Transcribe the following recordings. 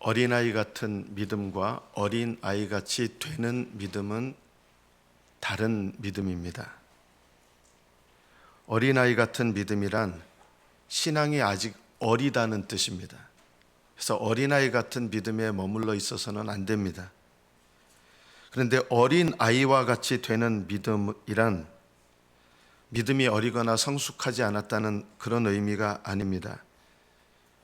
어린아이 같은 믿음과 어린아이같이 되는 믿음은 다른 믿음입니다. 어린아이 같은 믿음이란 신앙이 아직 어리다는 뜻입니다. 그래서 어린아이 같은 믿음에 머물러 있어서는 안 됩니다. 그런데 어린아이와 같이 되는 믿음이란 믿음이 어리거나 성숙하지 않았다는 그런 의미가 아닙니다.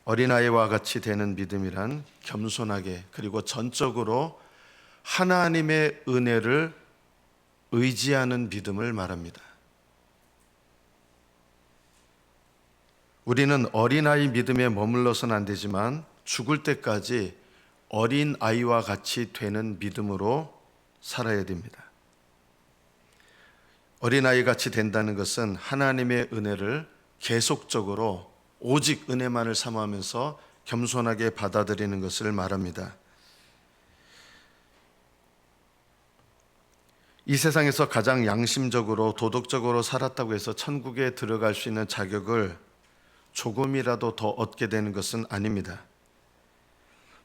어린아이와 같이 되는 믿음이란 겸손하게 그리고 전적으로 하나님의 은혜를 의지하는 믿음을 말합니다. 우리는 어린아이 믿음에 머물러서는 안 되지만 죽을 때까지 어린아이와 같이 되는 믿음으로 살아야 됩니다. 어린아이 같이 된다는 것은 하나님의 은혜를 계속적으로 오직 은혜만을 삼으면서 겸손하게 받아들이는 것을 말합니다. 이 세상에서 가장 양심적으로 도덕적으로 살았다고 해서 천국에 들어갈 수 있는 자격을 조금이라도 더 얻게 되는 것은 아닙니다.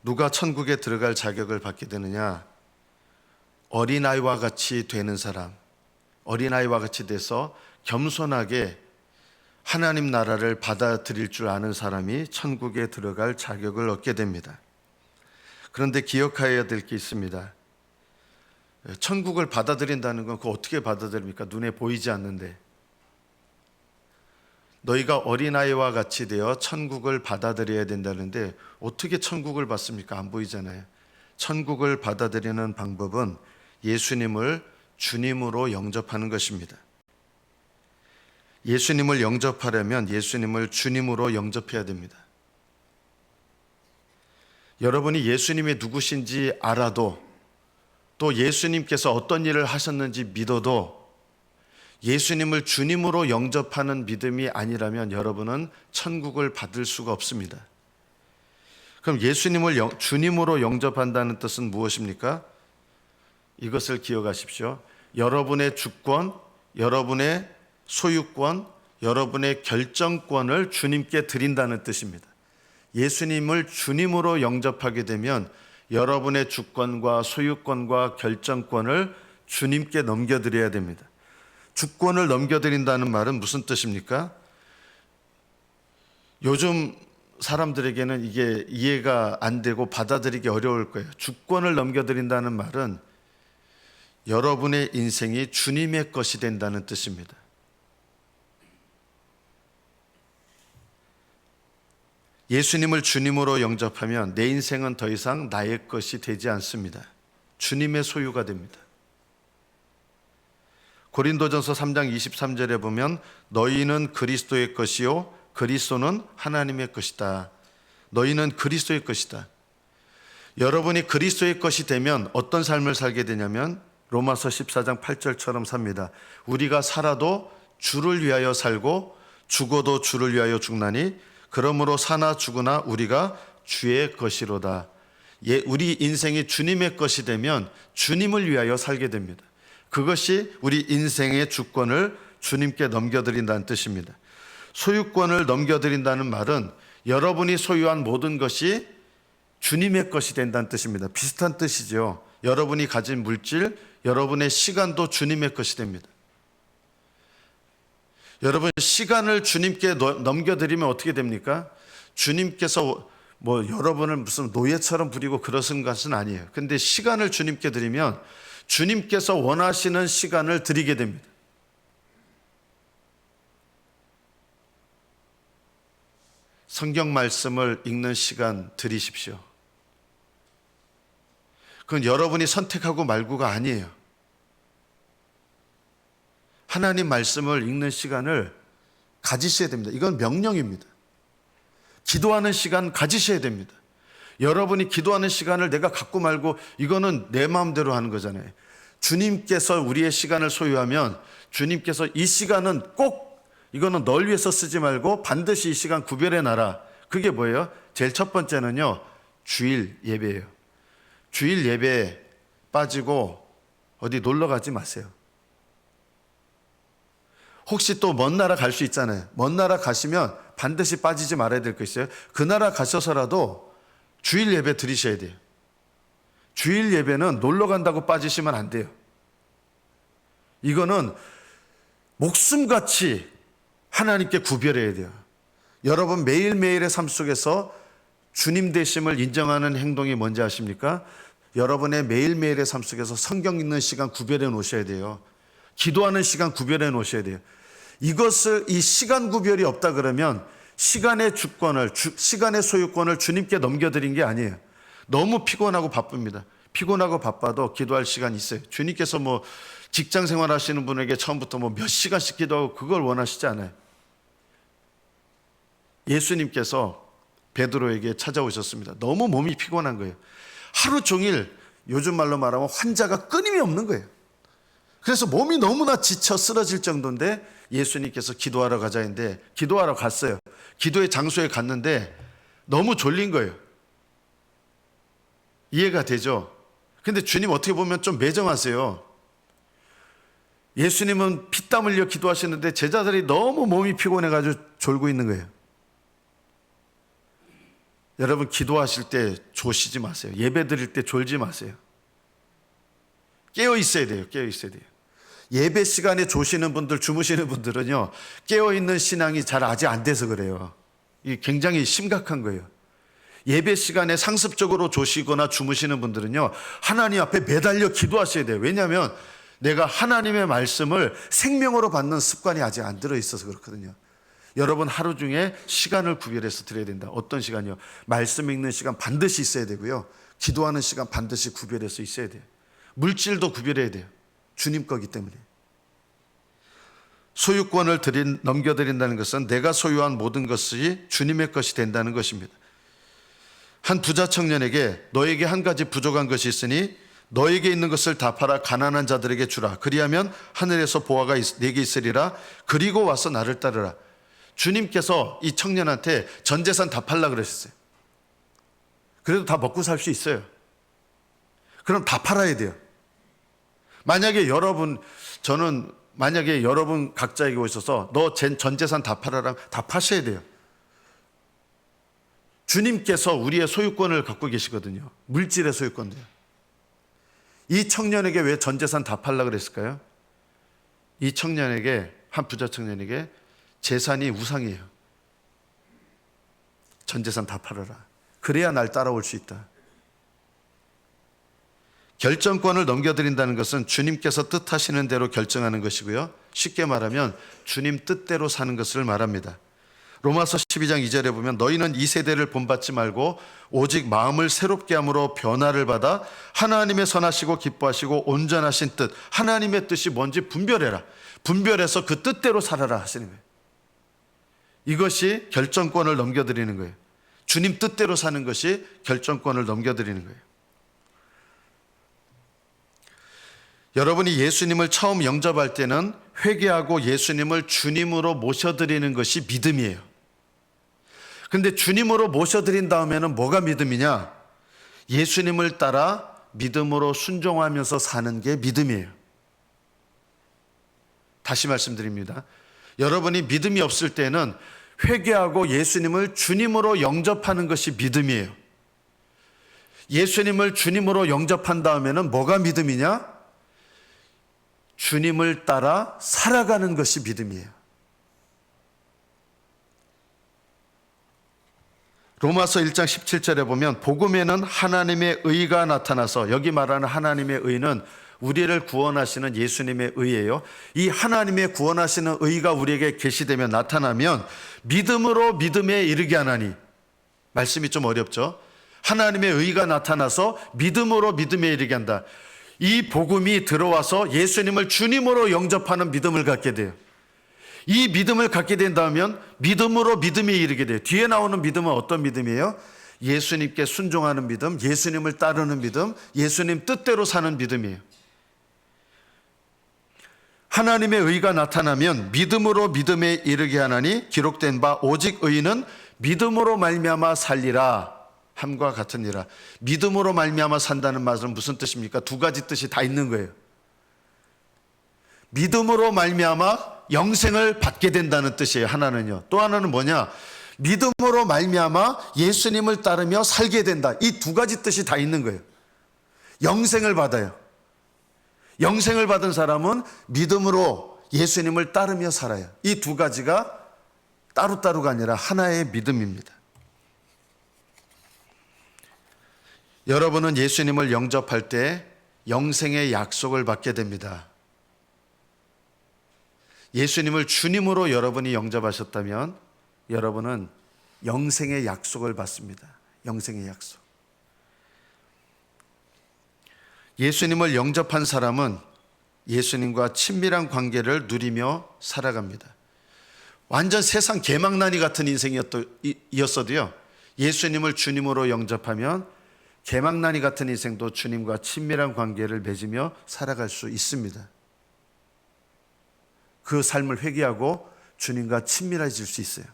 누가 천국에 들어갈 자격을 받게 되느냐? 어린아이와 같이 되는 사람, 어린아이와 같이 돼서 겸손하게 하나님 나라를 받아들일 줄 아는 사람이 천국에 들어갈 자격을 얻게 됩니다. 그런데 기억해야 될 게 있습니다. 천국을 받아들인다는 건 그거 어떻게 받아들입니까? 눈에 보이지 않는데. 너희가 어린아이와 같이 되어 천국을 받아들여야 된다는데 어떻게 천국을 받습니까? 안 보이잖아요. 천국을 받아들이는 방법은 예수님을 주님으로 영접하는 것입니다. 예수님을 영접하려면 예수님을 주님으로 영접해야 됩니다. 여러분이 예수님이 누구신지 알아도 또 예수님께서 어떤 일을 하셨는지 믿어도 예수님을 주님으로 영접하는 믿음이 아니라면 여러분은 천국을 받을 수가 없습니다. 그럼 예수님을 주님으로 영접한다는 뜻은 무엇입니까? 이것을 기억하십시오. 여러분의 주권, 여러분의 소유권, 여러분의 결정권을 주님께 드린다는 뜻입니다. 예수님을 주님으로 영접하게 되면 여러분의 주권과 소유권과 결정권을 주님께 넘겨드려야 됩니다. 주권을 넘겨드린다는 말은 무슨 뜻입니까? 요즘 사람들에게는 이게 이해가 안 되고 받아들이기 어려울 거예요. 주권을 넘겨드린다는 말은 여러분의 인생이 주님의 것이 된다는 뜻입니다. 예수님을 주님으로 영접하면 내 인생은 더 이상 나의 것이 되지 않습니다. 주님의 소유가 됩니다. 고린도전서 3장 23절에 보면 너희는 그리스도의 것이요 그리스도는 하나님의 것이다. 너희는 그리스도의 것이다. 여러분이 그리스도의 것이 되면 어떤 삶을 살게 되냐면 로마서 14장 8절처럼 삽니다. 우리가 살아도 주를 위하여 살고 죽어도 주를 위하여 죽나니 그러므로 사나 죽으나 우리가 주의 것이로다. 우리 인생이 주님의 것이 되면 주님을 위하여 살게 됩니다. 그것이 우리 인생의 주권을 주님께 넘겨드린다는 뜻입니다. 소유권을 넘겨드린다는 말은 여러분이 소유한 모든 것이 주님의 것이 된다는 뜻입니다. 비슷한 뜻이죠. 여러분이 가진 물질, 여러분의 시간도 주님의 것이 됩니다. 여러분 시간을 주님께 넘겨드리면 어떻게 됩니까? 주님께서 여러분을 무슨 노예처럼 부리고 그러신 것은 아니에요. 근데 시간을 주님께 드리면 주님께서 원하시는 시간을 드리게 됩니다. 성경 말씀을 읽는 시간 드리십시오. 그건 여러분이 선택하고 말고가 아니에요. 하나님 말씀을 읽는 시간을 가지셔야 됩니다. 이건 명령입니다. 기도하는 시간 가지셔야 됩니다. 여러분이 기도하는 시간을 내가 갖고 말고 이거는 내 마음대로 하는 거잖아요. 주님께서 우리의 시간을 소유하면 주님께서 이 시간은 꼭 이거는 널 위해서 쓰지 말고 반드시 이 시간 구별해 놔라. 그게 뭐예요? 제일 첫 번째는요. 주일 예배예요. 주일 예배에 빠지고 어디 놀러 가지 마세요. 혹시 또 먼 나라 갈 수 있잖아요. 먼 나라 가시면 반드시 빠지지 말아야 될 거 있어요. 그 나라 가셔서라도 주일 예배 드리셔야 돼요. 주일 예배는 놀러 간다고 빠지시면 안 돼요. 이거는 목숨같이 하나님께 구별해야 돼요. 여러분 매일매일의 삶 속에서 주님 되심을 인정하는 행동이 뭔지 아십니까? 여러분의 매일매일의 삶 속에서 성경 읽는 시간 구별해 놓으셔야 돼요. 기도하는 시간 구별해 놓으셔야 돼요. 이 시간 구별이 없다 그러면 시간의 주권을, 시간의 소유권을 주님께 넘겨드린 게 아니에요. 너무 피곤하고 바쁩니다. 피곤하고 바빠도 기도할 시간이 있어요. 주님께서 직장 생활 하시는 분에게 처음부터 몇 시간씩 기도하고 그걸 원하시지 않아요. 예수님께서 베드로에게 찾아오셨습니다. 너무 몸이 피곤한 거예요. 하루 종일 요즘 말로 말하면 환자가 끊임이 없는 거예요. 그래서 몸이 너무나 지쳐 쓰러질 정도인데 예수님께서 기도하러 가자 했는데 기도하러 갔어요. 기도의 장소에 갔는데 너무 졸린 거예요. 이해가 되죠? 근데 주님 어떻게 보면 좀 매정하세요. 예수님은 피땀 흘려 기도하시는데 제자들이 너무 몸이 피곤해가지고 졸고 있는 거예요. 여러분 기도하실 때 조시지 마세요. 예배 드릴 때 졸지 마세요. 깨어 있어야 돼요. 깨어 있어야 돼요. 예배 시간에 조시는 분들, 주무시는 분들은요, 깨어 있는 신앙이 잘 아직 안 돼서 그래요. 이게 굉장히 심각한 거예요. 예배 시간에 상습적으로 조시거나 주무시는 분들은요, 하나님 앞에 매달려 기도하셔야 돼요. 왜냐하면 내가 하나님의 말씀을 생명으로 받는 습관이 아직 안 들어있어서 그렇거든요. 여러분 하루 중에 시간을 구별해서 드려야 된다. 어떤 시간이요? 말씀 읽는 시간 반드시 있어야 되고요. 기도하는 시간 반드시 구별해서 있어야 돼요. 물질도 구별해야 돼요. 주님 거기 때문에. 소유권을 넘겨드린다는 것은 내가 소유한 모든 것이 주님의 것이 된다는 것입니다. 한 부자 청년에게 너에게 한 가지 부족한 것이 있으니 너에게 있는 것을 다 팔아 가난한 자들에게 주라. 그리하면 하늘에서 보화가 내게 있으리라. 그리고 와서 나를 따르라. 주님께서 이 청년한테 전 재산 다 팔라 그러셨어요. 그래도 다 먹고 살 수 있어요. 그럼 다 팔아야 돼요. 만약에 여러분 각자에게 오셔서 너 전 재산 다 팔아라, 다 파셔야 돼요. 주님께서 우리의 소유권을 갖고 계시거든요. 물질의 소유권도요. 이 청년에게 왜 전 재산 다 팔라 그랬을까요? 이 청년에게, 한 부자 청년에게 재산이 우상이에요. 전 재산 다 팔아라. 그래야 날 따라올 수 있다. 결정권을 넘겨드린다는 것은 주님께서 뜻하시는 대로 결정하는 것이고요. 쉽게 말하면 주님 뜻대로 사는 것을 말합니다. 로마서 12장 2절에 보면 너희는 이 세대를 본받지 말고 오직 마음을 새롭게 함으로 변화를 받아 하나님의 선하시고 기뻐하시고 온전하신 뜻, 하나님의 뜻이 뭔지 분별해라. 분별해서 그 뜻대로 살아라 하시는 거예요. 이것이 결정권을 넘겨드리는 거예요. 주님 뜻대로 사는 것이 결정권을 넘겨드리는 거예요. 여러분이 예수님을 처음 영접할 때는 회개하고 예수님을 주님으로 모셔드리는 것이 믿음이에요. 근데 주님으로 모셔드린 다음에는 뭐가 믿음이냐? 예수님을 따라 믿음으로 순종하면서 사는 게 믿음이에요. 다시 말씀드립니다. 여러분이 믿음이 없을 때는 회개하고 예수님을 주님으로 영접하는 것이 믿음이에요. 예수님을 주님으로 영접한 다음에는 뭐가 믿음이냐? 주님을 따라 살아가는 것이 믿음이에요. 로마서 1장 17절에 보면 복음에는 하나님의 의가 나타나서, 여기 말하는 하나님의 의는 우리를 구원하시는 예수님의 의예요. 이 하나님의 구원하시는 의가 우리에게 계시되면, 나타나면 믿음으로 믿음에 이르게 하나니, 말씀이 좀 어렵죠? 하나님의 의가 나타나서 믿음으로 믿음에 이르게 한다. 이 복음이 들어와서 예수님을 주님으로 영접하는 믿음을 갖게 돼요. 이 믿음을 갖게 된다면 믿음으로 믿음에 이르게 돼요. 뒤에 나오는 믿음은 어떤 믿음이에요? 예수님께 순종하는 믿음, 예수님을 따르는 믿음, 예수님 뜻대로 사는 믿음이에요. 하나님의 의가 나타나면 믿음으로 믿음에 이르게 하나니 기록된 바 오직 의인은 믿음으로 말미암아 살리라 함과 같으니라. 믿음으로 말미암아 산다는 말은 무슨 뜻입니까? 두 가지 뜻이 다 있는 거예요. 믿음으로 말미암아 영생을 받게 된다는 뜻이에요. 하나는요. 또 하나는 뭐냐? 믿음으로 말미암아 예수님을 따르며 살게 된다. 이 두 가지 뜻이 다 있는 거예요. 영생을 받아요. 영생을 받은 사람은 믿음으로 예수님을 따르며 살아요. 이 두 가지가 따로따로가 아니라 하나의 믿음입니다. 여러분은 예수님을 영접할 때 영생의 약속을 받게 됩니다. 예수님을 주님으로 여러분이 영접하셨다면 여러분은 영생의 약속을 받습니다. 영생의 약속. 예수님을 영접한 사람은 예수님과 친밀한 관계를 누리며 살아갑니다. 완전 세상 개망나니 같은 인생이었어도요, 예수님을 주님으로 영접하면 개망나니 같은 인생도 주님과 친밀한 관계를 맺으며 살아갈 수 있습니다. 그 삶을 회개하고 주님과 친밀해질 수 있어요.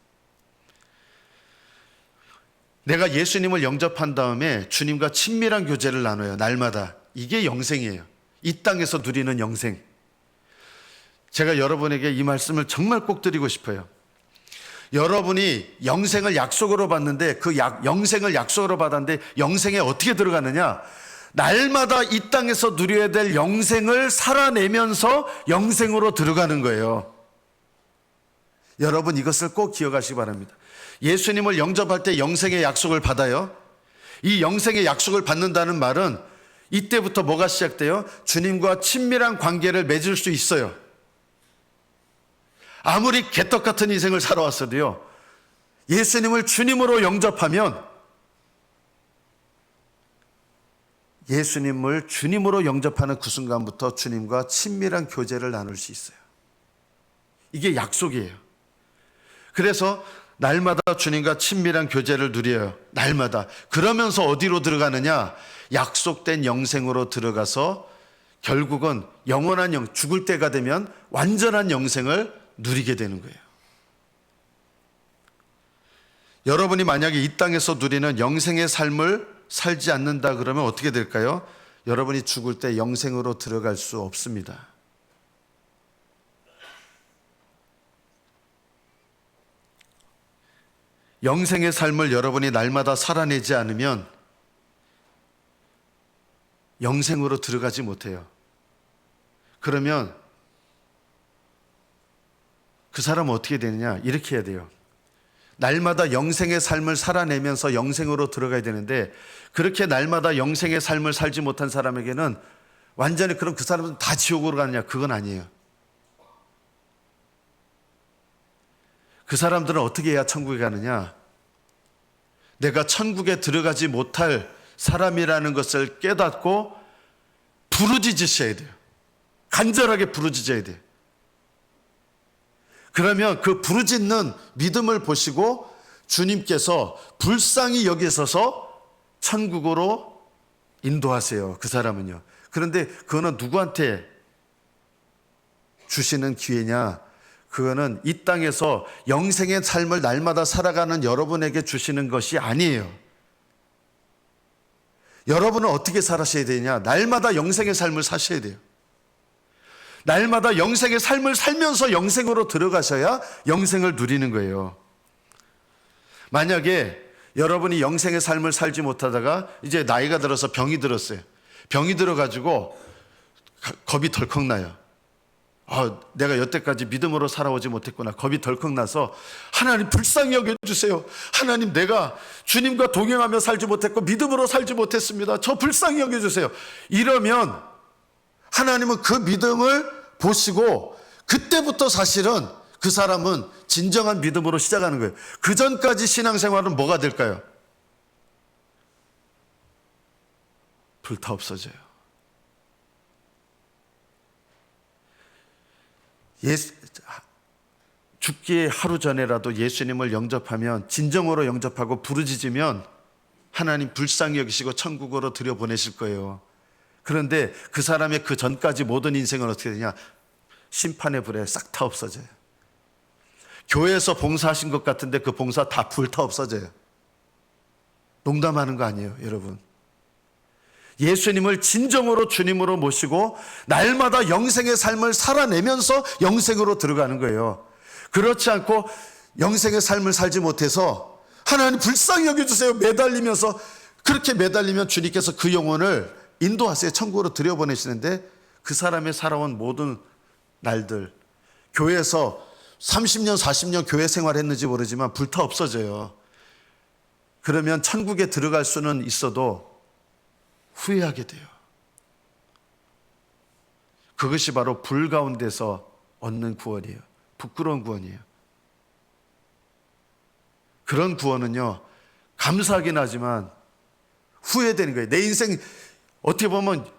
내가 예수님을 영접한 다음에 주님과 친밀한 교제를 나눠요. 날마다. 이게 영생이에요. 이 땅에서 누리는 영생. 제가 여러분에게 이 말씀을 정말 꼭 드리고 싶어요. 여러분이 영생을 약속으로 받는데 그 영생을 약속으로 받았는데 영생에 어떻게 들어가느냐? 날마다 이 땅에서 누려야 될 영생을 살아내면서 영생으로 들어가는 거예요. 여러분 이것을 꼭 기억하시기 바랍니다. 예수님을 영접할 때 영생의 약속을 받아요. 이 영생의 약속을 받는다는 말은 이때부터 뭐가 시작돼요? 주님과 친밀한 관계를 맺을 수 있어요. 아무리 개떡 같은 인생을 살아왔어도요, 예수님을 주님으로 영접하면 예수님을 주님으로 영접하는 그 순간부터 주님과 친밀한 교제를 나눌 수 있어요. 이게 약속이에요. 그래서 날마다 주님과 친밀한 교제를 누려요. 날마다. 그러면서 어디로 들어가느냐? 약속된 영생으로 들어가서 결국은 영원한 죽을 때가 되면 완전한 영생을 누리게 되는 거예요. 여러분이 만약에 이 땅에서 누리는 영생의 삶을 살지 않는다 그러면 어떻게 될까요? 여러분이 죽을 때 영생으로 들어갈 수 없습니다. 영생의 삶을 여러분이 날마다 살아내지 않으면 영생으로 들어가지 못해요. 그러면 그 사람은 어떻게 되느냐? 이렇게 해야 돼요. 날마다 영생의 삶을 살아내면서 영생으로 들어가야 되는데 그렇게 날마다 영생의 삶을 살지 못한 사람에게는 완전히 그럼 그 사람은 다 지옥으로 가느냐? 그건 아니에요. 그 사람들은 어떻게 해야 천국에 가느냐? 내가 천국에 들어가지 못할 사람이라는 것을 깨닫고 부르짖으셔야 돼요. 간절하게 부르짖어야 돼요. 그러면 그 부르짖는 믿음을 보시고 주님께서 불쌍히 여기셔서 천국으로 인도하세요. 그 사람은요. 그런데 그거는 누구한테 주시는 기회냐? 그거는 이 땅에서 영생의 삶을 날마다 살아가는 여러분에게 주시는 것이 아니에요. 여러분은 어떻게 살아셔야 되냐? 날마다 영생의 삶을 사셔야 돼요. 날마다 영생의 삶을 살면서 영생으로 들어가셔야 영생을 누리는 거예요. 만약에 여러분이 영생의 삶을 살지 못하다가 이제 나이가 들어서 병이 들었어요. 병이 들어가지고 겁이 덜컥 나요. 내가 여태까지 믿음으로 살아오지 못했구나. 겁이 덜컥 나서 하나님 불쌍히 여겨주세요. 하나님 내가 주님과 동행하며 살지 못했고 믿음으로 살지 못했습니다. 저 불쌍히 여겨주세요. 이러면 하나님은 그 믿음을 보시고 그때부터 사실은 그 사람은 진정한 믿음으로 시작하는 거예요. 그 전까지 신앙생활은 뭐가 될까요? 불타 없어져요. 죽기 하루 전에라도 예수님을 영접하면, 진정으로 영접하고 부르짖으면 하나님 불쌍히 여기시고 천국으로 들여보내실 거예요. 그런데 그 사람의 그 전까지 모든 인생은 어떻게 되냐? 심판의 불에 싹 다 없어져요. 교회에서 봉사하신 것 같은데 그 봉사 다 불타 없어져요. 농담하는 거 아니에요, 여러분. 예수님을 진정으로 주님으로 모시고 날마다 영생의 삶을 살아내면서 영생으로 들어가는 거예요. 그렇지 않고 영생의 삶을 살지 못해서 하나님 불쌍히 여겨주세요 매달리면서, 그렇게 매달리면 주님께서 그 영혼을 인도하세요. 천국으로 들여보내시는데 그 사람의 살아온 모든 날들, 교회에서 30년 40년 교회 생활했는지 모르지만 불타 없어져요. 그러면 천국에 들어갈 수는 있어도 후회하게 돼요. 그것이 바로 불 가운데서 얻는 구원이에요. 부끄러운 구원이에요. 그런 구원은요, 감사하긴 하지만 후회되는 거예요. 내 인생 어떻게 보면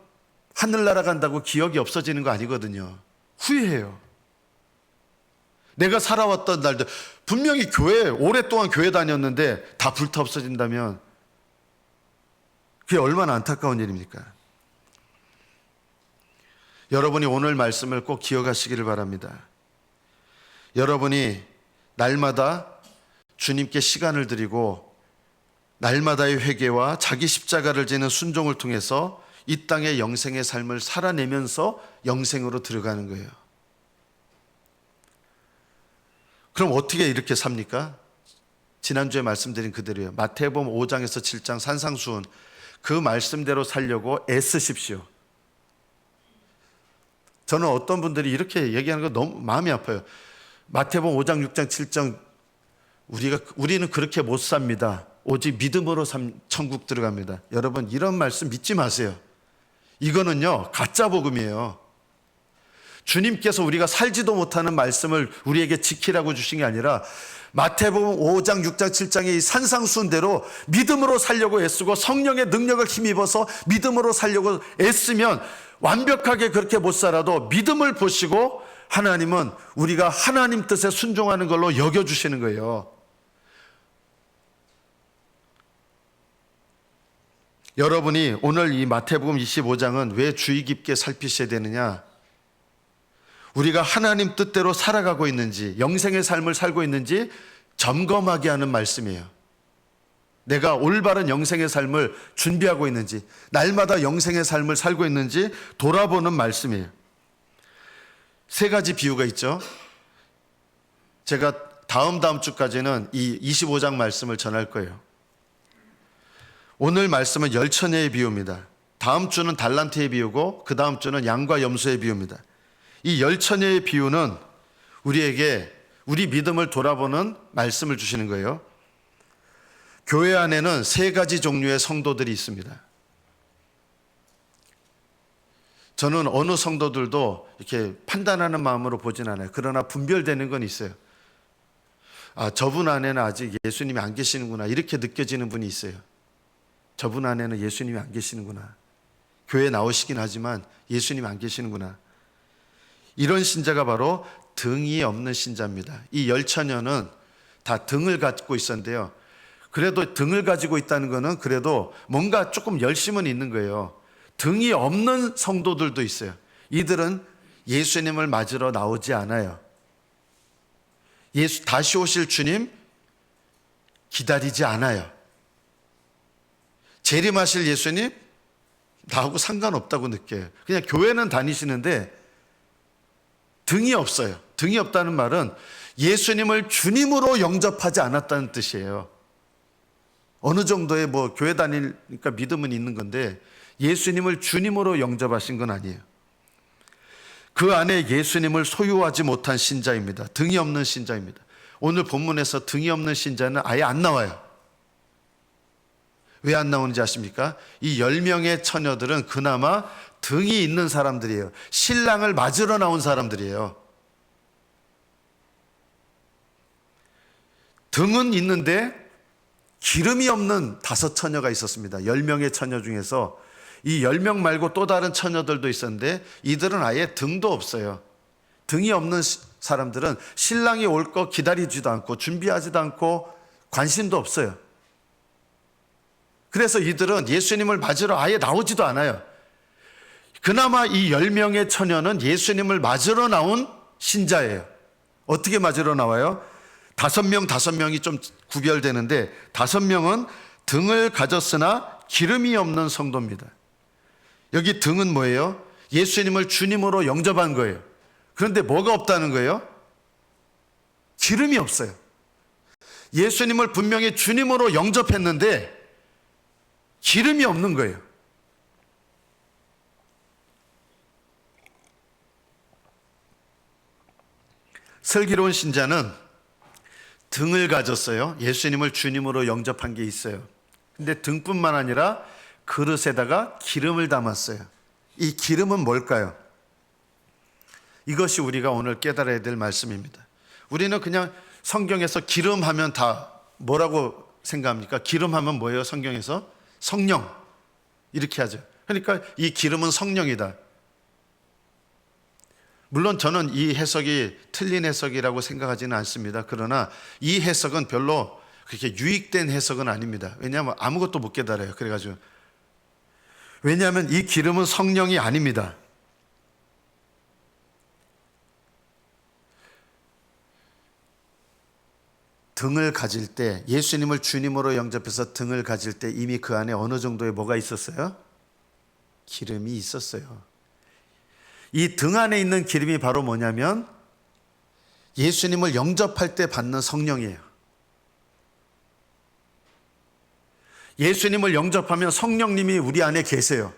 하늘 날아간다고 기억이 없어지는 거 아니거든요. 후회해요. 내가 살아왔던 날들, 분명히 오랫동안 교회 다녔는데 다 불타 없어진다면 그게 얼마나 안타까운 일입니까? 여러분이 오늘 말씀을 꼭 기억하시기를 바랍니다. 여러분이 날마다 주님께 시간을 드리고 날마다의 회개와 자기 십자가를 지는 순종을 통해서 이 땅의 영생의 삶을 살아내면서 영생으로 들어가는 거예요. 그럼 어떻게 이렇게 삽니까? 지난주에 말씀드린 그대로요. 마태복음 5장에서 7장 산상수훈, 그 말씀대로 살려고 애쓰십시오. 저는 어떤 분들이 이렇게 얘기하는 거 너무 마음이 아파요. 마태복음 5장, 6장, 7장 우리는 그렇게 못 삽니다. 오직 믿음으로 천국 들어갑니다. 여러분, 이런 말씀 믿지 마세요. 이거는요, 가짜 복음이에요. 주님께서 우리가 살지도 못하는 말씀을 우리에게 지키라고 주신 게 아니라 마태복음 5장, 6장, 7장의 이 산상수훈대로 믿음으로 살려고 애쓰고 성령의 능력을 힘입어서 믿음으로 살려고 애쓰면 완벽하게 그렇게 못 살아도 믿음을 보시고 하나님은 우리가 하나님 뜻에 순종하는 걸로 여겨주시는 거예요. 여러분이 오늘 이 마태복음 25장은 왜 주의 깊게 살피셔야 되느냐? 우리가 하나님 뜻대로 살아가고 있는지, 영생의 삶을 살고 있는지 점검하게 하는 말씀이에요. 내가 올바른 영생의 삶을 준비하고 있는지, 날마다 영생의 삶을 살고 있는지 돌아보는 말씀이에요. 세 가지 비유가 있죠. 제가 다음 주까지는 이 25장 말씀을 전할 거예요. 오늘 말씀은 열처녀의 비유입니다. 다음 주는 달란트의 비유고 그 다음 주는 양과 염소의 비유입니다. 이 열처녀의 비유는 우리에게 우리 믿음을 돌아보는 말씀을 주시는 거예요. 교회 안에는 세 가지 종류의 성도들이 있습니다. 저는 어느 성도들도 이렇게 판단하는 마음으로 보진 않아요. 그러나 분별되는 건 있어요. 아, 저분 안에는 아직 예수님이 안 계시는구나, 이렇게 느껴지는 분이 있어요. 저분 안에는 예수님이 안 계시는구나. 교회에 나오시긴 하지만 예수님이 안 계시는구나. 이런 신자가 바로 등이 없는 신자입니다. 이 열처녀는 다 등을 갖고 있었는데요. 그래도 등을 가지고 있다는 것은 그래도 뭔가 조금 열심은 있는 거예요. 등이 없는 성도들도 있어요. 이들은 예수님을 맞으러 나오지 않아요. 다시 오실 주님 기다리지 않아요. 재림하실 예수님 나하고 상관없다고 느껴요. 그냥 교회는 다니시는데 등이 없어요. 등이 없다는 말은 예수님을 주님으로 영접하지 않았다는 뜻이에요. 어느 정도의 교회 다니니까 믿음은 있는 건데 예수님을 주님으로 영접하신 건 아니에요. 그 안에 예수님을 소유하지 못한 신자입니다. 등이 없는 신자입니다. 오늘 본문에서 등이 없는 신자는 아예 안 나와요. 왜 안 나오는지 아십니까? 이 10명의 처녀들은 그나마 등이 있는 사람들이에요. 신랑을 맞으러 나온 사람들이에요. 등은 있는데 기름이 없는 5 처녀가 있었습니다. 10명의 처녀 중에서 이 10명 말고 또 다른 처녀들도 있었는데 이들은 아예 등도 없어요. 등이 없는 사람들은 신랑이 올 거 기다리지도 않고 준비하지도 않고 관심도 없어요. 그래서 이들은 예수님을 맞으러 아예 나오지도 않아요. 그나마 이 10명의 처녀는 예수님을 맞으러 나온 신자예요. 어떻게 맞으러 나와요? 5명이 좀 구별되는데 5명은 등을 가졌으나 기름이 없는 성도입니다. 여기 등은 뭐예요? 예수님을 주님으로 영접한 거예요. 그런데 뭐가 없다는 거예요? 기름이 없어요. 예수님을 분명히 주님으로 영접했는데 기름이 없는 거예요. 슬기로운 신자는 등을 가졌어요. 예수님을 주님으로 영접한 게 있어요. 근데 등뿐만 아니라 그릇에다가 기름을 담았어요. 이 기름은 뭘까요? 이것이 우리가 오늘 깨달아야 될 말씀입니다. 우리는 그냥 성경에서 기름 하면 다 뭐라고 생각합니까? 기름 하면 뭐예요? 성경에서? 성령. 이렇게 하죠. 그러니까 이 기름은 성령이다. 물론 저는 이 해석이 틀린 해석이라고 생각하지는 않습니다. 그러나 이 해석은 별로 그렇게 유익된 해석은 아닙니다. 왜냐하면 아무것도 못 깨달아요. 그래가지고. 왜냐하면 이 기름은 성령이 아닙니다. 등을 가질 때, 예수님을 주님으로 영접해서 등을 가질 때 이미 그 안에 어느 정도의 뭐가 있었어요? 기름이 있었어요. 이 등 안에 있는 기름이 바로 뭐냐면 예수님을 영접할 때 받는 성령이에요. 예수님을 영접하면 성령님이 우리 안에 계세요.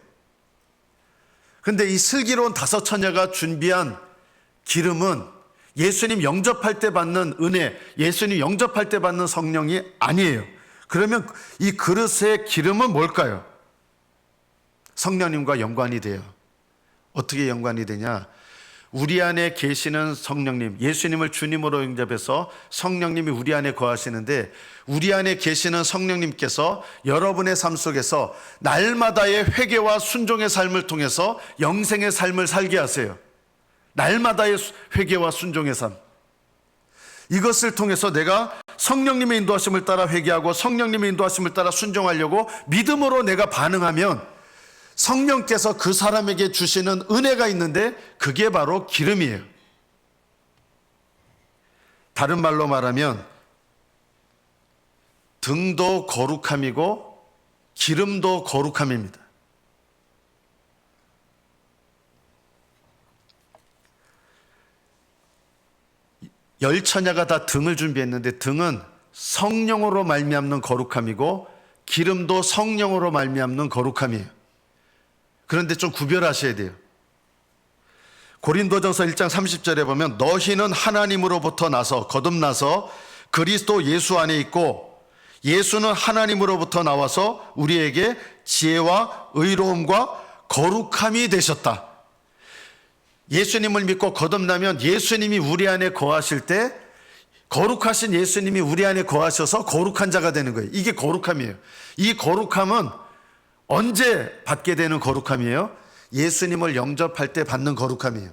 근데 이 슬기로운 다섯 처녀가 준비한 기름은 예수님 영접할 때 받는 은혜, 예수님 영접할 때 받는 성령이 아니에요. 그러면 이 그릇의 기름은 뭘까요? 성령님과 연관이 돼요. 어떻게 연관이 되냐? 우리 안에 계시는 성령님, 예수님을 주님으로 영접해서 성령님이 우리 안에 거하시는데, 우리 안에 계시는 성령님께서 여러분의 삶 속에서 날마다의 회개와 순종의 삶을 통해서 영생의 삶을 살게 하세요. 날마다의 회개와 순종의 삶. 이것을 통해서 내가 성령님의 인도하심을 따라 회개하고 성령님의 인도하심을 따라 순종하려고 믿음으로 내가 반응하면 성령께서 그 사람에게 주시는 은혜가 있는데 그게 바로 기름이에요. 다른 말로 말하면 등도 거룩함이고 기름도 거룩함입니다. 열 처녀가 다 등을 준비했는데 등은 성령으로 말미암는 거룩함이고 기름도 성령으로 말미암는 거룩함이에요. 그런데 좀 구별하셔야 돼요. 고린도전서 1장 30절에 보면 너희는 하나님으로부터 나서 거듭나서 그리스도 예수 안에 있고 예수는 하나님으로부터 나와서 우리에게 지혜와 의로움과 거룩함이 되셨다. 예수님을 믿고 거듭나면 예수님이 우리 안에 거하실 때 거룩하신 예수님이 우리 안에 거하셔서 거룩한 자가 되는 거예요. 이게 거룩함이에요. 이 거룩함은 언제 받게 되는 거룩함이에요? 예수님을 영접할 때 받는 거룩함이에요.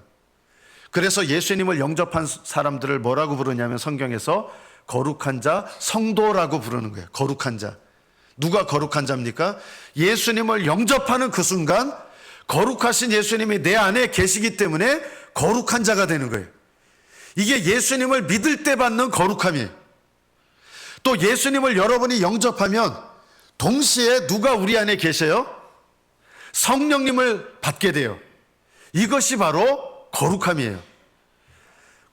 그래서 예수님을 영접한 사람들을 뭐라고 부르냐면 성경에서 거룩한 자, 성도라고 부르는 거예요. 거룩한 자. 누가 거룩한 자입니까? 예수님을 영접하는 그 순간 거룩하신 예수님이 내 안에 계시기 때문에 거룩한 자가 되는 거예요. 이게 예수님을 믿을 때 받는 거룩함이에요. 또 예수님을 여러분이 영접하면 동시에 누가 우리 안에 계세요? 성령님을 받게 돼요. 이것이 바로 거룩함이에요.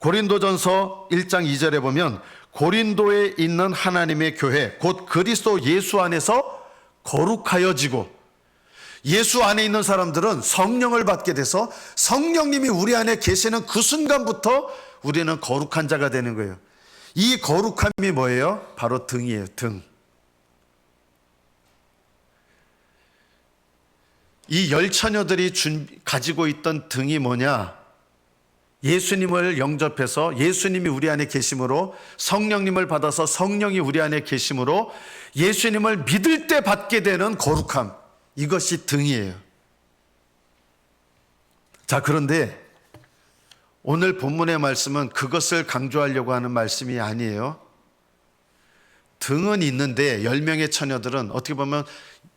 고린도전서 1장 2절에 보면 고린도에 있는 하나님의 교회 곧 그리스도 예수 안에서 거룩하여지고, 예수 안에 있는 사람들은 성령을 받게 돼서 성령님이 우리 안에 계시는 그 순간부터 우리는 거룩한 자가 되는 거예요. 이 거룩함이 뭐예요? 바로 등이에요. 등. 이 열 처녀들이 가지고 있던 등이 뭐냐? 예수님을 영접해서 예수님이 우리 안에 계심으로, 성령님을 받아서 성령이 우리 안에 계심으로 예수님을 믿을 때 받게 되는 거룩함, 이것이 등이에요. 자, 그런데 오늘 본문의 말씀은 그것을 강조하려고 하는 말씀이 아니에요. 등은 있는데 10명의 처녀들은 어떻게 보면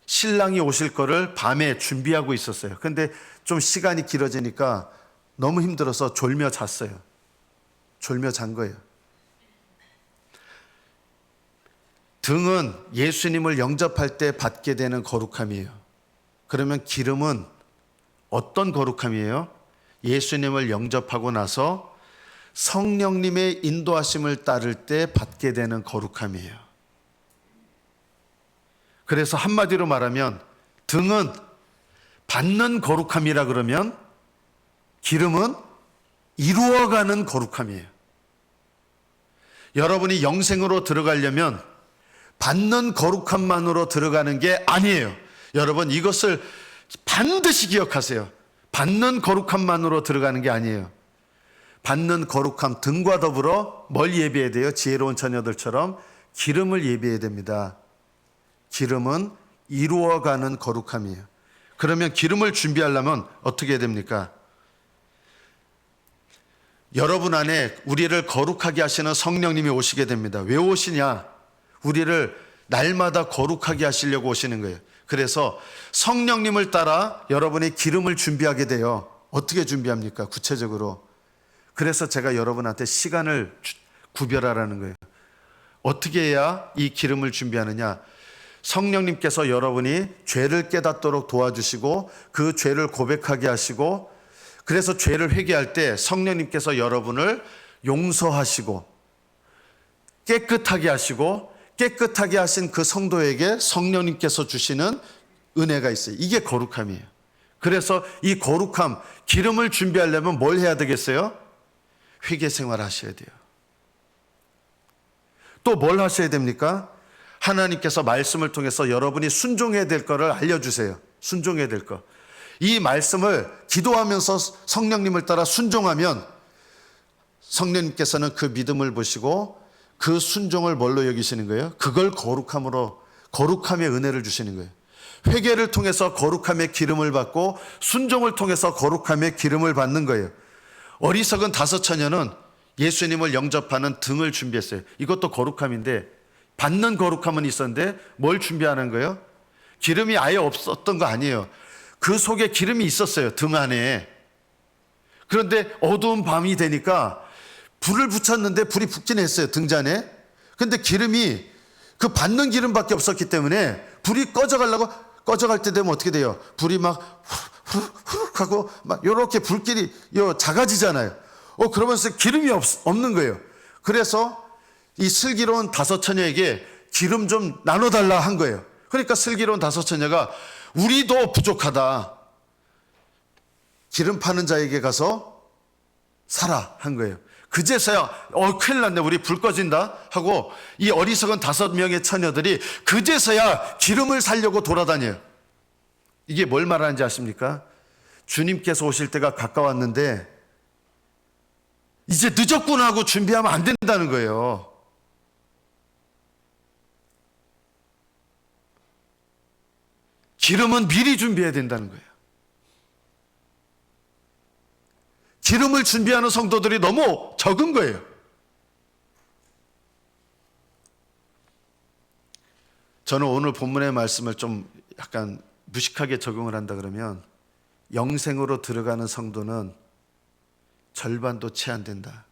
신랑이 오실 거를 밤에 준비하고 있었어요. 근데 좀 시간이 길어지니까 너무 힘들어서 졸며 잤어요. 졸며 잔 거예요. 등은 예수님을 영접할 때 받게 되는 거룩함이에요. 그러면 기름은 어떤 거룩함이에요? 예수님을 영접하고 나서 성령님의 인도하심을 따를 때 받게 되는 거룩함이에요. 그래서 한마디로 말하면 등은 받는 거룩함이라 그러면 기름은 이루어가는 거룩함이에요. 여러분이 영생으로 들어가려면 받는 거룩함만으로 들어가는 게 아니에요. 여러분 이것을 반드시 기억하세요. 받는 거룩함만으로 들어가는 게 아니에요. 받는 거룩함 등과 더불어 뭘 예비해야 돼요? 지혜로운 처녀들처럼 기름을 예비해야 됩니다. 기름은 이루어가는 거룩함이에요. 그러면 기름을 준비하려면 어떻게 해야 됩니까? 여러분 안에 우리를 거룩하게 하시는 성령님이 오시게 됩니다. 왜 오시냐? 우리를 날마다 거룩하게 하시려고 오시는 거예요. 그래서 성령님을 따라 여러분이 기름을 준비하게 돼요. 어떻게 준비합니까? 구체적으로. 그래서 제가 여러분한테 시간을 구별하라는 거예요. 어떻게 해야 이 기름을 준비하느냐? 성령님께서 여러분이 죄를 깨닫도록 도와주시고 그 죄를 고백하게 하시고, 그래서 죄를 회개할 때 성령님께서 여러분을 용서하시고 깨끗하게 하시고, 깨끗하게 하신 그 성도에게 성령님께서 주시는 은혜가 있어요. 이게 거룩함이에요. 그래서 이 거룩함, 기름을 준비하려면 뭘 해야 되겠어요? 회개 생활 하셔야 돼요. 또 뭘 하셔야 됩니까? 하나님께서 말씀을 통해서 여러분이 순종해야 될 거를 알려주세요. 순종해야 될 거. 이 말씀을 기도하면서 성령님을 따라 순종하면 성령님께서는 그 믿음을 보시고 그 순종을 뭘로 여기시는 거예요? 그걸 거룩함으로, 거룩함의 은혜를 주시는 거예요. 회개를 통해서 거룩함의 기름을 받고 순종을 통해서 거룩함의 기름을 받는 거예요. 어리석은 다섯 처녀는 예수님을 영접하는 등을 준비했어요. 이것도 거룩함인데, 받는 거룩함은 있었는데 뭘 준비하는 거예요? 기름이 아예 없었던 거 아니에요. 그 속에 기름이 있었어요. 등 안에. 그런데 어두운 밤이 되니까 불을 붙였는데 불이 붙긴 했어요. 등잔에. 근데 기름이 그 받는 기름밖에 없었기 때문에 불이 꺼져갈 때 되면 어떻게 돼요? 불이 막 후룩 하고 막 요렇게 불길이 작아지잖아요. 그러면서 기름이 없는 거예요. 그래서 이 슬기로운 다섯 처녀에게 기름 좀 나눠달라 한 거예요. 그러니까 슬기로운 다섯 처녀가 우리도 부족하다. 기름 파는 자에게 가서 사라 한 거예요. 그제서야 큰일 났네, 우리 불 꺼진다 하고 이 어리석은 5명의 처녀들이 그제서야 기름을 사려고 돌아다녀요. 이게 뭘 말하는지 아십니까? 주님께서 오실 때가 가까웠는데 이제 늦었구나 하고 준비하면 안 된다는 거예요. 기름은 미리 준비해야 된다는 거예요. 기름을 준비하는 성도들이 너무 적은 거예요. 저는 오늘 본문의 말씀을 좀 약간 무식하게 적용을 한다 그러면 영생으로 들어가는 성도는 절반도 채 안 된다.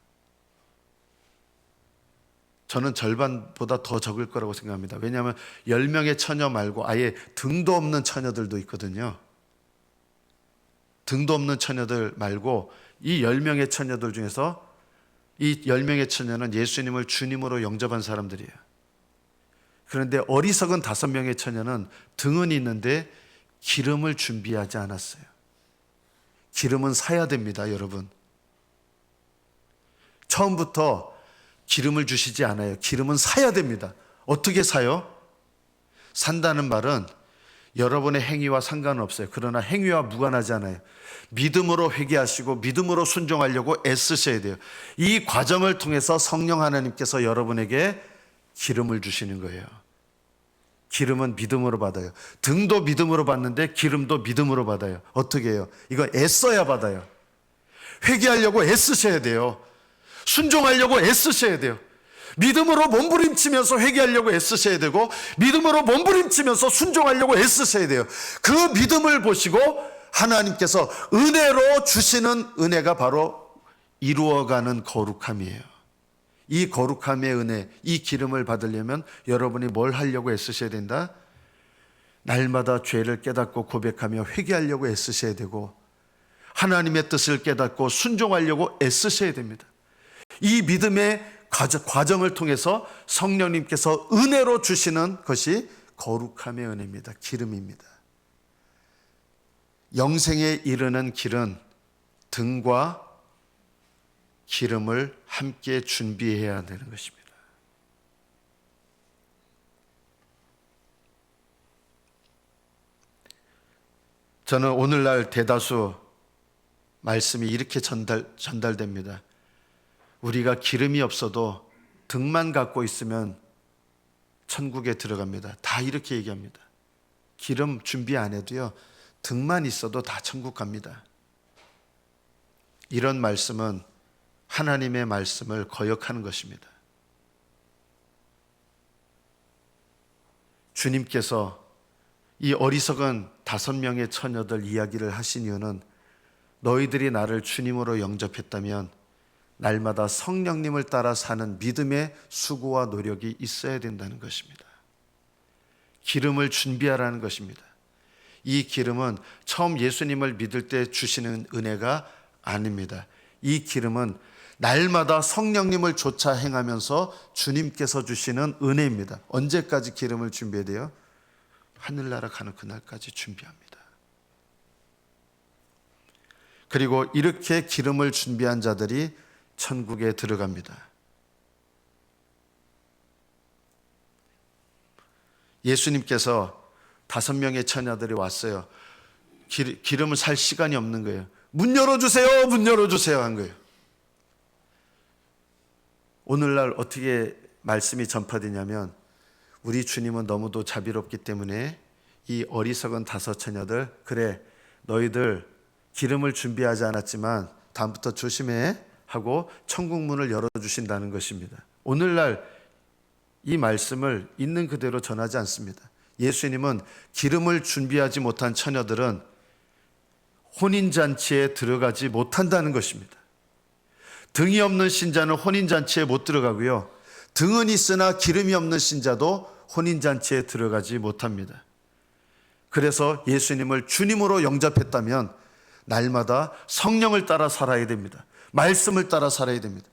저는 절반보다 더 적을 거라고 생각합니다. 왜냐하면 10명의 처녀 말고 아예 등도 없는 처녀들도 있거든요. 등도 없는 처녀들 말고 이 10명의 처녀들 중에서 이 10명의 처녀는 예수님을 주님으로 영접한 사람들이에요. 그런데 어리석은 5명의 처녀는 등은 있는데 기름을 준비하지 않았어요. 기름은 사야 됩니다, 여러분. 처음부터 기름을 주시지 않아요. 기름은 사야 됩니다. 어떻게 사요? 산다는 말은 여러분의 행위와 상관없어요. 그러나 행위와 무관하지 않아요. 믿음으로 회개하시고 믿음으로 순종하려고 애쓰셔야 돼요. 이 과정을 통해서 성령 하나님께서 여러분에게 기름을 주시는 거예요. 기름은 믿음으로 받아요. 등도 믿음으로 받는데 기름도 믿음으로 받아요. 어떻게 해요? 이거 애써야 받아요. 회개하려고 애쓰셔야 돼요. 순종하려고 애쓰셔야 돼요. 믿음으로 몸부림치면서 회개하려고 애쓰셔야 되고 믿음으로 몸부림치면서 순종하려고 애쓰셔야 돼요. 그 믿음을 보시고 하나님께서 은혜로 주시는 은혜가 바로 이루어가는 거룩함이에요. 이 거룩함의 은혜, 이 기름을 받으려면 여러분이 뭘 하려고 애쓰셔야 된다? 날마다 죄를 깨닫고 고백하며 회개하려고 애쓰셔야 되고 하나님의 뜻을 깨닫고 순종하려고 애쓰셔야 됩니다. 이 믿음의 과정을 통해서 성령님께서 은혜로 주시는 것이 거룩함의 은혜입니다. 기름입니다. 영생에 이르는 길은 등과 기름을 함께 준비해야 되는 것입니다. 저는 오늘날 대다수 말씀이 이렇게 전달됩니다. 우리가 기름이 없어도 등만 갖고 있으면 천국에 들어갑니다. 다 이렇게 얘기합니다. 기름 준비 안 해도요, 등만 있어도 다 천국 갑니다. 이런 말씀은 하나님의 말씀을 거역하는 것입니다. 주님께서 이 어리석은 5명의 처녀들 이야기를 하신 이유는 너희들이 나를 주님으로 영접했다면 날마다 성령님을 따라 사는 믿음의 수고와 노력이 있어야 된다는 것입니다. 기름을 준비하라는 것입니다. 이 기름은 처음 예수님을 믿을 때 주시는 은혜가 아닙니다. 이 기름은 날마다 성령님을 쫓아 행하면서 주님께서 주시는 은혜입니다. 언제까지 기름을 준비해야 돼요? 하늘나라 가는 그날까지 준비합니다. 그리고 이렇게 기름을 준비한 자들이 천국에 들어갑니다. 예수님께서 5명의 처녀들이 왔어요. 기름을 살 시간이 없는 거예요. 문 열어주세요, 문 열어주세요 한 거예요. 오늘날 어떻게 말씀이 전파되냐면 우리 주님은 너무도 자비롭기 때문에 이 어리석은 5 처녀들, 그래 너희들 기름을 준비하지 않았지만 다음부터 조심해 하고 천국 문을 열어주신다는 것입니다. 오늘날 이 말씀을 있는 그대로 전하지 않습니다. 예수님은 기름을 준비하지 못한 처녀들은 혼인잔치에 들어가지 못한다는 것입니다. 등이 없는 신자는 혼인잔치에 못 들어가고요, 등은 있으나 기름이 없는 신자도 혼인잔치에 들어가지 못합니다. 그래서 예수님을 주님으로 영접했다면 날마다 성령을 따라 살아야 됩니다. 말씀을 따라 살아야 됩니다.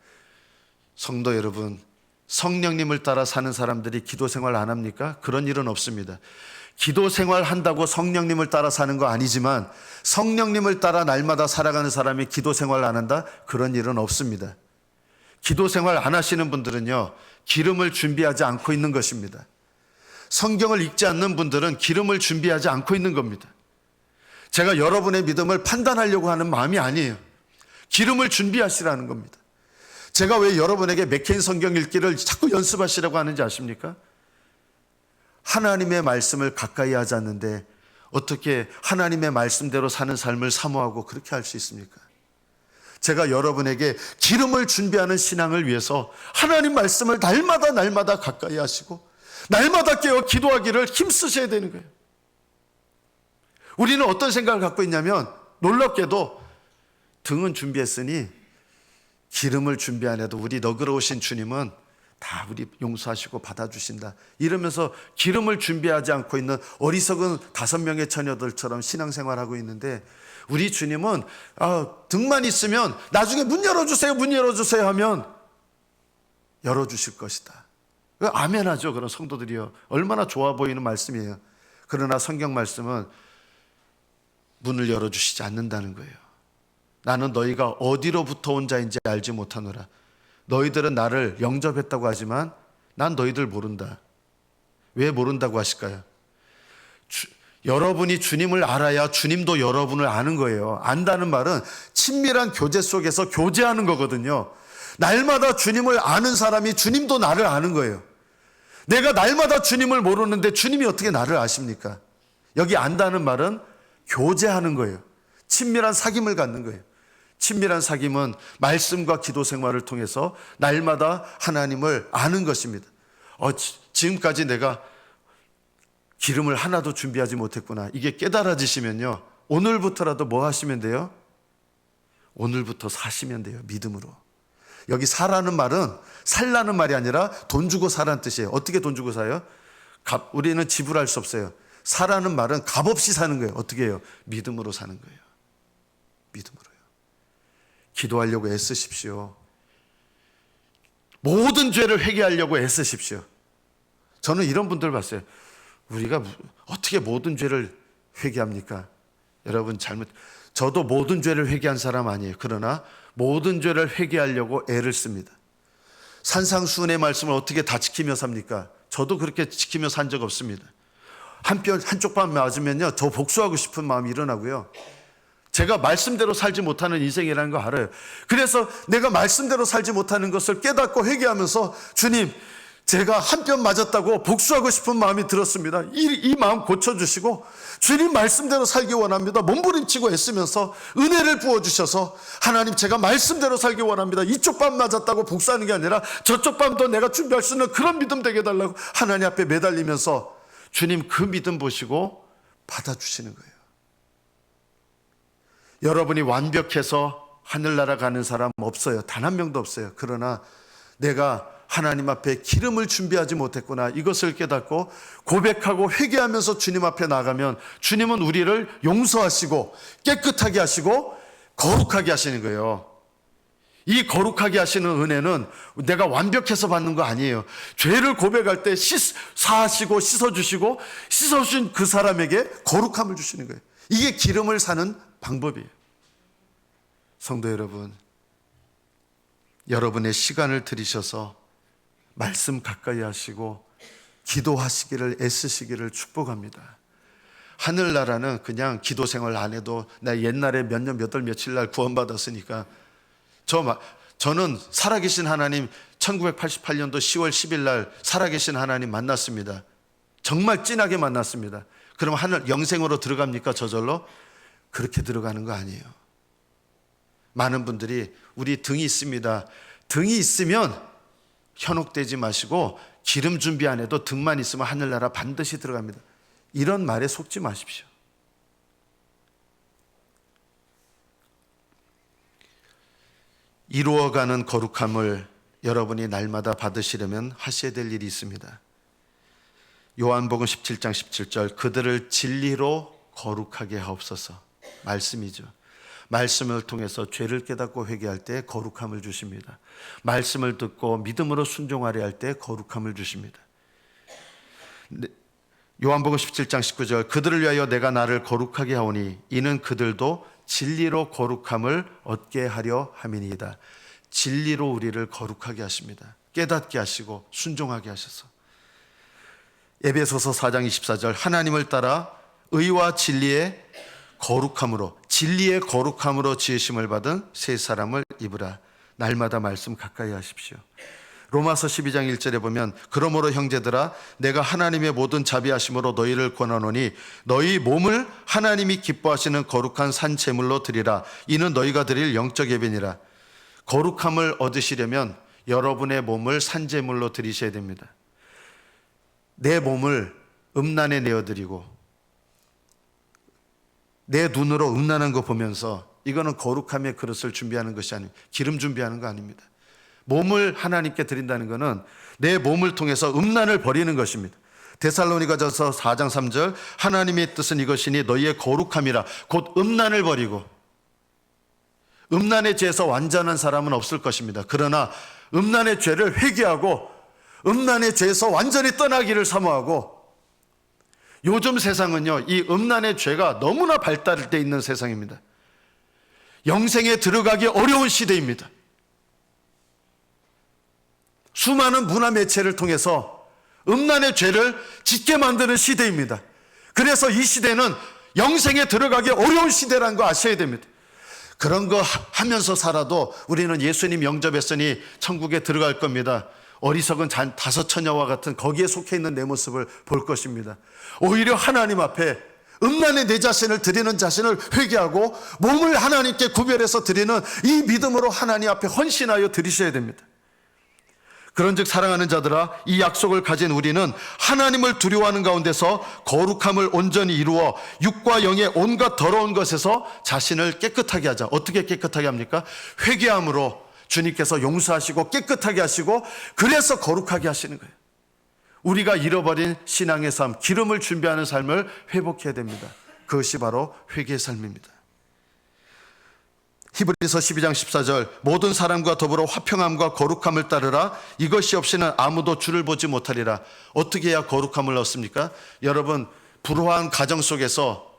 성도 여러분, 성령님을 따라 사는 사람들이 기도 생활 안 합니까? 그런 일은 없습니다. 기도 생활 한다고 성령님을 따라 사는 거 아니지만 성령님을 따라 날마다 살아가는 사람이 기도 생활 안 한다? 그런 일은 없습니다. 기도 생활 안 하시는 분들은요, 기름을 준비하지 않고 있는 것입니다. 성경을 읽지 않는 분들은 기름을 준비하지 않고 있는 겁니다. 제가 여러분의 믿음을 판단하려고 하는 마음이 아니에요. 기름을 준비하시라는 겁니다. 제가 왜 여러분에게 맥케인 성경 읽기를 자꾸 연습하시라고 하는지 아십니까? 하나님의 말씀을 가까이 하지 않는데 어떻게 하나님의 말씀대로 사는 삶을 사모하고 그렇게 할 수 있습니까? 제가 여러분에게 기름을 준비하는 신앙을 위해서 하나님 말씀을 날마다 가까이 하시고 날마다 깨어 기도하기를 힘쓰셔야 되는 거예요. 우리는 어떤 생각을 갖고 있냐면 놀랍게도 등은 준비했으니 기름을 준비 안 해도 우리 너그러우신 주님은 다 우리 용서하시고 받아주신다, 이러면서 기름을 준비하지 않고 있는 어리석은 5명의 처녀들처럼 신앙생활하고 있는데 우리 주님은 등만 있으면 나중에 문 열어주세요 하면 열어주실 것이다. 아멘하죠. 그런 성도들이요, 얼마나 좋아 보이는 말씀이에요. 그러나 성경 말씀은 문을 열어주시지 않는다는 거예요. 나는 너희가 어디로부터 온 자인지 알지 못하노라. 너희들은 나를 영접했다고 하지만 난 너희들 모른다. 왜 모른다고 하실까요? 여러분이 주님을 알아야 주님도 여러분을 아는 거예요. 안다는 말은 친밀한 교제 속에서 교제하는 거거든요. 날마다 주님을 아는 사람이 주님도 나를 아는 거예요. 내가 날마다 주님을 모르는데 주님이 어떻게 나를 아십니까? 여기 안다는 말은 교제하는 거예요. 친밀한 사귐을 갖는 거예요. 친밀한 사귐은 말씀과 기도 생활을 통해서 날마다 하나님을 아는 것입니다. 지금까지 내가 기름을 하나도 준비하지 못했구나, 이게 깨달아지시면요, 오늘부터라도 뭐 하시면 돼요? 오늘부터 사시면 돼요. 믿음으로. 여기 사라는 말은 살라는 말이 아니라 돈 주고 사라는 뜻이에요. 어떻게 돈 주고 사요? 우리는 지불할 수 없어요. 사라는 말은 값없이 사는 거예요. 어떻게 해요? 믿음으로 사는 거예요. 믿음으로요. 기도하려고 애쓰십시오. 모든 죄를 회개하려고 애쓰십시오. 저는 이런 분들 봤어요. 우리가 어떻게 모든 죄를 회개합니까? 여러분 저도 모든 죄를 회개한 사람 아니에요. 그러나 모든 죄를 회개하려고 애를 씁니다. 산상수훈의 말씀을 어떻게 다 지키며 삽니까? 저도 그렇게 지키며 산 적 없습니다. 한쪽 뺨 맞으면요, 저 복수하고 싶은 마음이 일어나고요. 제가 말씀대로 살지 못하는 인생이라는 거 알아요. 그래서 내가 말씀대로 살지 못하는 것을 깨닫고 회개하면서 주님, 제가 한 뼘 맞았다고 복수하고 싶은 마음이 들었습니다. 이 마음 고쳐주시고 주님 말씀대로 살기 원합니다. 몸부림치고 애쓰면서 은혜를 부어주셔서 하나님, 제가 말씀대로 살기 원합니다. 이쪽 뺨 맞았다고 복수하는 게 아니라 저쪽 뺨도 내가 준비할 수 있는 그런 믿음 되게 해달라고 하나님 앞에 매달리면서 주님 그 믿음 보시고 받아주시는 거예요. 여러분이 완벽해서 하늘나라 가는 사람 없어요. 단 한 명도 없어요. 그러나 내가 하나님 앞에 기름을 준비하지 못했구나, 이것을 깨닫고 고백하고 회개하면서 주님 앞에 나가면 주님은 우리를 용서하시고 깨끗하게 하시고 거룩하게 하시는 거예요. 이 거룩하게 하시는 은혜는 내가 완벽해서 받는 거 아니에요. 죄를 고백할 때 사하시고 씻어주시고 씻어주신 그 사람에게 거룩함을 주시는 거예요. 이게 기름을 사는 방법이에요. 성도 여러분, 여러분의 시간을 들이셔서 말씀 가까이 하시고 기도하시기를 애쓰시기를 축복합니다. 하늘나라는 그냥 기도 생활 안 해도 나 옛날에 몇 년 몇 월 며칠 날 구원받았으니까, 저는 살아계신 하나님 1988년도 10월 10일 날 살아계신 하나님 만났습니다. 정말 진하게 만났습니다. 그럼 하늘 영생으로 들어갑니까? 저절로? 그렇게 들어가는 거 아니에요. 많은 분들이 우리 등이 있습니다. 등이 있으면 현혹되지 마시고 기름 준비 안 해도 등만 있으면 하늘나라 반드시 들어갑니다. 이런 말에 속지 마십시오. 이루어가는 거룩함을 여러분이 날마다 받으시려면 하셔야 될 일이 있습니다. 요한복음 17장 17절, 그들을 진리로 거룩하게 하옵소서. 말씀이죠. 말씀을 통해서 죄를 깨닫고 회개할 때 거룩함을 주십니다. 말씀을 듣고 믿음으로 순종하려 할 때 거룩함을 주십니다. 요한복음 17장 19절, 그들을 위하여 내가 나를 거룩하게 하오니 이는 그들도 진리로 거룩함을 얻게 하려 함이니이다. 진리로 우리를 거룩하게 하십니다. 깨닫게 하시고 순종하게 하셔서. 에베소서 4장 24절, 하나님을 따라 의와 진리의 거룩함으로, 진리의 거룩함으로 지으심을 받은 새 사람을 입으라. 날마다 말씀 가까이 하십시오. 로마서 12장 1절에 보면, 그러므로 형제들아 내가 하나님의 모든 자비하심으로 너희를 권하노니 너희 몸을 하나님이 기뻐하시는 거룩한 산 제물로 드리라. 이는 너희가 드릴 영적 예배니라. 거룩함을 얻으시려면 여러분의 몸을 산 제물로 드리셔야 됩니다. 내 몸을 음란에 내어드리고 내 눈으로 음란한 거 보면서, 이거는 거룩함의 그릇을 준비하는 것이 아닙니다. 기름 준비하는 거 아닙니다. 몸을 하나님께 드린다는 것은 내 몸을 통해서 음란을 버리는 것입니다. 데살로니가전서 4장 3절, 하나님의 뜻은 이것이니 너희의 거룩함이라. 곧 음란을 버리고, 음란의 죄에서 완전한 사람은 없을 것입니다. 그러나 음란의 죄를 회개하고 음란의 죄에서 완전히 떠나기를 사모하고, 요즘 세상은요, 이 음란의 죄가 너무나 발달돼 있는 세상입니다. 영생에 들어가기 어려운 시대입니다. 수많은 문화 매체를 통해서 음란의 죄를 짓게 만드는 시대입니다. 그래서 이 시대는 영생에 들어가기 어려운 시대라는 거 아셔야 됩니다. 그런 거 하면서 살아도 우리는 예수님 영접했으니 천국에 들어갈 겁니다. 어리석은 다섯 처녀와 같은 거기에 속해 있는 내 모습을 볼 것입니다. 오히려 하나님 앞에 음란의 내 자신을 드리는 자신을 회개하고 몸을 하나님께 구별해서 드리는 이 믿음으로 하나님 앞에 헌신하여 드리셔야 됩니다. 그런즉 사랑하는 자들아, 이 약속을 가진 우리는 하나님을 두려워하는 가운데서 거룩함을 온전히 이루어 육과 영의 온갖 더러운 것에서 자신을 깨끗하게 하자. 어떻게 깨끗하게 합니까? 회개함으로 주님께서 용서하시고 깨끗하게 하시고, 그래서 거룩하게 하시는 거예요. 우리가 잃어버린 신앙의 삶, 기름을 준비하는 삶을 회복해야 됩니다. 그것이 바로 회개의 삶입니다. 히브리서 12장 14절 모든 사람과 더불어 화평함과 거룩함을 따르라. 이것이 없이는 아무도 주를 보지 못하리라. 어떻게 해야 거룩함을 얻습니까? 여러분, 불화한 가정 속에서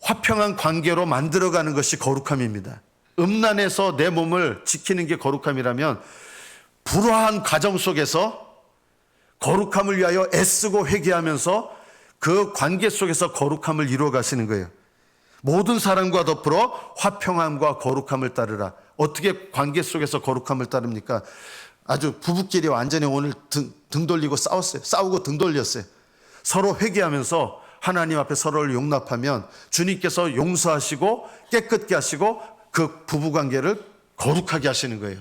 화평한 관계로 만들어가는 것이 거룩함입니다. 음란에서 내 몸을 지키는 게 거룩함이라면 불화한 가정 속에서 거룩함을 위하여 애쓰고 회개하면서 그 관계 속에서 거룩함을 이루어 가시는 거예요. 모든 사람과 더불어 화평함과 거룩함을 따르라. 어떻게 관계 속에서 거룩함을 따릅니까? 아주 부부끼리 완전히 오늘 등 돌리고 싸웠어요. 싸우고 등 돌렸어요. 서로 회개하면서 하나님 앞에 서로를 용납하면 주님께서 용서하시고 깨끗게 하시고 그 부부관계를 거룩하게 하시는 거예요.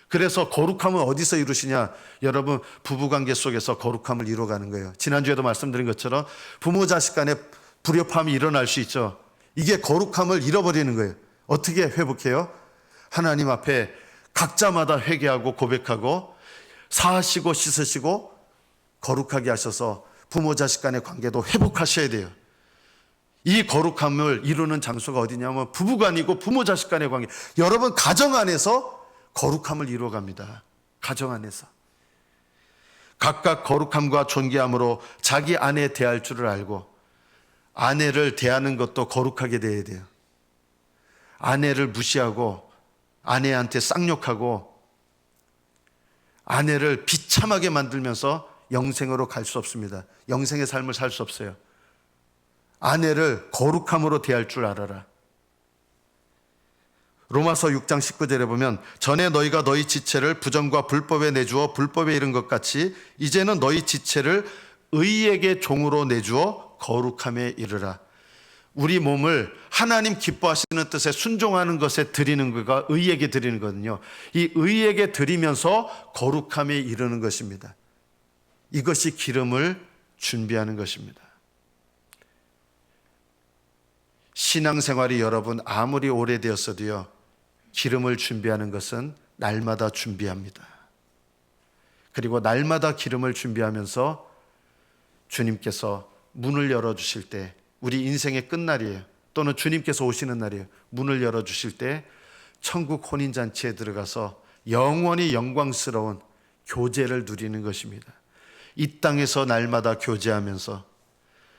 그래서 거룩함은 어디서 이루시냐? 여러분, 부부관계 속에서 거룩함을 이루어가는 거예요. 지난주에도 말씀드린 것처럼 부모 자식 간에 불협화음이 일어날 수 있죠. 이게 거룩함을 잃어버리는 거예요. 어떻게 회복해요? 하나님 앞에 각자마다 회개하고 고백하고 사하시고 씻으시고 거룩하게 하셔서 부모 자식 간의 관계도 회복하셔야 돼요. 이 거룩함을 이루는 장소가 어디냐면 부부간이고 부모 자식 간의 관계. 여러분, 가정 안에서 거룩함을 이루어갑니다. 가정 안에서 각각 거룩함과 존귀함으로 자기 아내 대할 줄을 알고 아내를 대하는 것도 거룩하게 대해야 돼요. 아내를 무시하고 아내한테 쌍욕하고 아내를 비참하게 만들면서 영생으로 갈 수 없습니다. 영생의 삶을 살 수 없어요. 아내를 거룩함으로 대할 줄 알아라. 로마서 6장 19절에 보면 전에 너희가 너희 지체를 부정과 불법에 내주어 불법에 이른 것 같이 이제는 너희 지체를 의에게 종으로 내주어 거룩함에 이르라. 우리 몸을 하나님 기뻐하시는 뜻에 순종하는 것에 드리는 거가 의에게 드리는 거거든요. 이 의에게 드리면서 거룩함에 이르는 것입니다. 이것이 기름을 준비하는 것입니다. 신앙생활이 여러분 아무리 오래되었어도요, 기름을 준비하는 것은 날마다 준비합니다. 그리고 날마다 기름을 준비하면서 주님께서 문을 열어주실 때, 우리 인생의 끝날이에요. 또는 주님께서 오시는 날이에요. 문을 열어주실 때 천국 혼인잔치에 들어가서 영원히 영광스러운 교제를 누리는 것입니다. 이 땅에서 날마다 교제하면서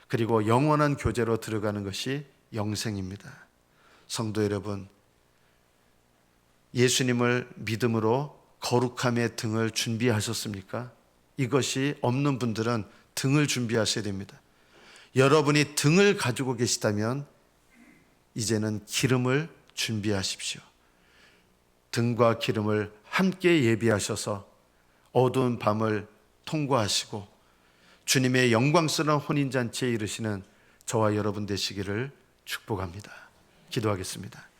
그리고 영원한 교제로 들어가는 것이 영생입니다. 성도 여러분, 예수님을 믿음으로 거룩함의 등을 준비하셨습니까? 이것이 없는 분들은 등을 준비하셔야 됩니다. 여러분이 등을 가지고 계시다면 이제는 기름을 준비하십시오. 등과 기름을 함께 예비하셔서 어두운 밤을 통과하시고 주님의 영광스러운 혼인잔치에 이르시는 저와 여러분 되시기를 축복합니다. 기도하겠습니다.